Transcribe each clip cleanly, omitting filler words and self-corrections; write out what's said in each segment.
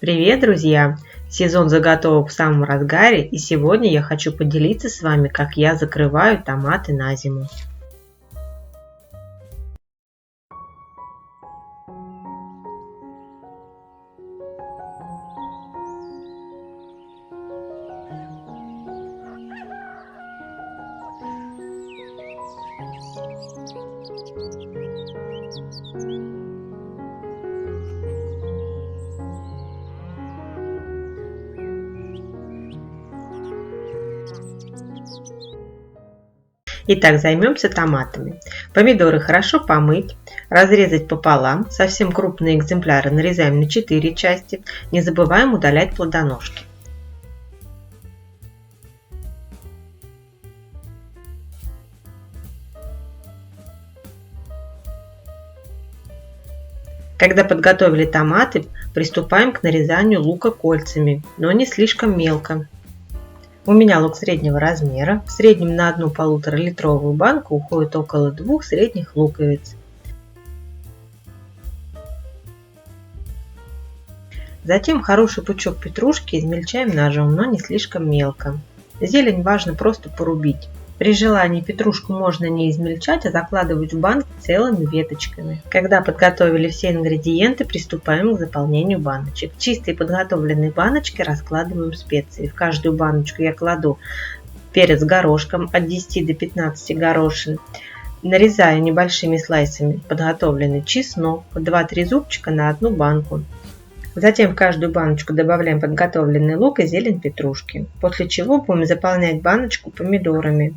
Привет, друзья! Сезон заготовок в самом разгаре, и сегодня я хочу поделиться с вами, как я закрываю томаты на зиму. Итак, займемся томатами. Помидоры хорошо помыть, разрезать пополам. Совсем крупные экземпляры нарезаем на 4 части. Не забываем удалять плодоножки. Когда подготовили томаты, приступаем к нарезанию лука кольцами, но не слишком мелко. У меня лук среднего размера. В среднем на одну 1,5-литровую банку уходит около 2 средних луковиц. Затем хороший пучок петрушки измельчаем ножом, но не слишком мелко. Зелень важно просто порубить. При желании петрушку можно не измельчать, а закладывать в банки целыми веточками. Когда подготовили все ингредиенты, приступаем к заполнению баночек. В чистые подготовленные баночки раскладываем специи. В каждую баночку я кладу перец горошком от 10 до 15 горошин. Нарезаю небольшими слайсами подготовленный чеснок, 2-3 зубчика на одну банку. Затем в каждую баночку добавляем подготовленный лук и зелень петрушки, после чего будем заполнять баночку помидорами.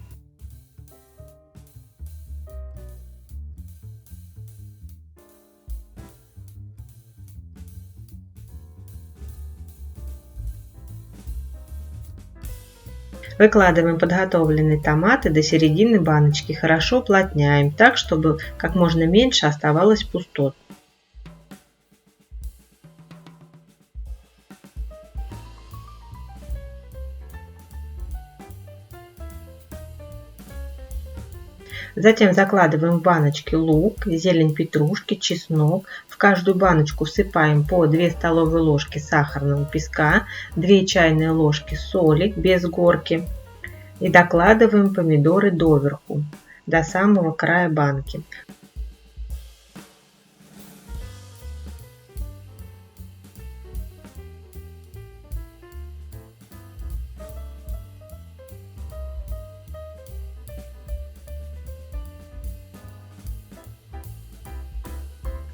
Выкладываем подготовленные томаты до середины баночки, хорошо уплотняем так, чтобы как можно меньше оставалось пустот. Затем закладываем в баночки лук, зелень петрушки, чеснок. В каждую баночку всыпаем по 2 столовые ложки сахарного песка, 2 чайные ложки соли без горки и докладываем помидоры доверху, до самого края банки.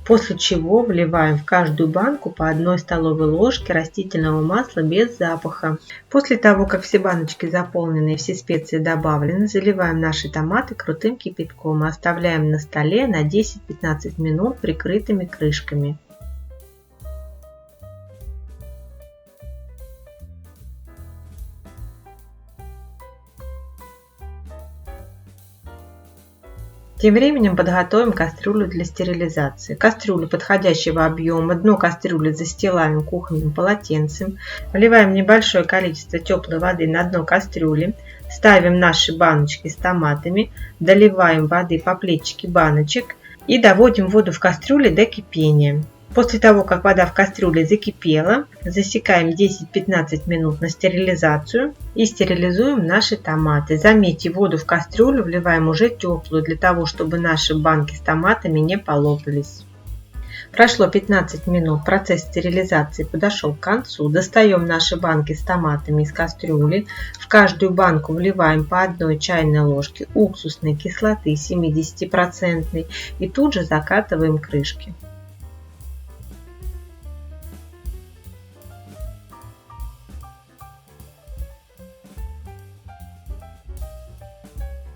После чего вливаем в каждую банку по 1 столовой ложке растительного масла без запаха. После того, как все баночки заполнены и все специи добавлены, заливаем наши томаты крутым кипятком и оставляем на столе на 10-15 минут прикрытыми крышками. Тем временем подготовим кастрюлю для стерилизации. Кастрюлю подходящего объема, дно кастрюли застилаем кухонным полотенцем, вливаем небольшое количество теплой воды на дно кастрюли, ставим наши баночки с томатами, доливаем воды по плечике баночек и доводим воду в кастрюле до кипения. После того, как вода в кастрюле закипела, засекаем 10-15 минут на стерилизацию и стерилизуем наши томаты. Заметьте, воду в кастрюлю вливаем уже теплую, для того, чтобы наши банки с томатами не полопались. Прошло 15 минут, процесс стерилизации подошел к концу. Достаем наши банки с томатами из кастрюли. В каждую банку вливаем по 1 чайной ложке уксусной кислоты 70% и тут же закатываем крышки.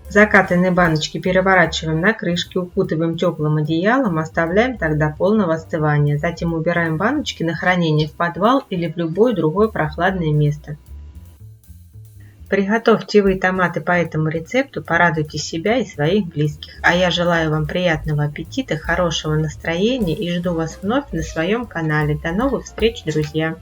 Закатанные баночки переворачиваем на крышки, укутываем теплым одеялом, оставляем так до полного остывания. Затем убираем баночки на хранение в подвал или в любое другое прохладное место. Приготовьте вы томаты по этому рецепту, порадуйте себя и своих близких. А я желаю вам приятного аппетита, хорошего настроения и жду вас вновь на своем канале. До новых встреч, друзья!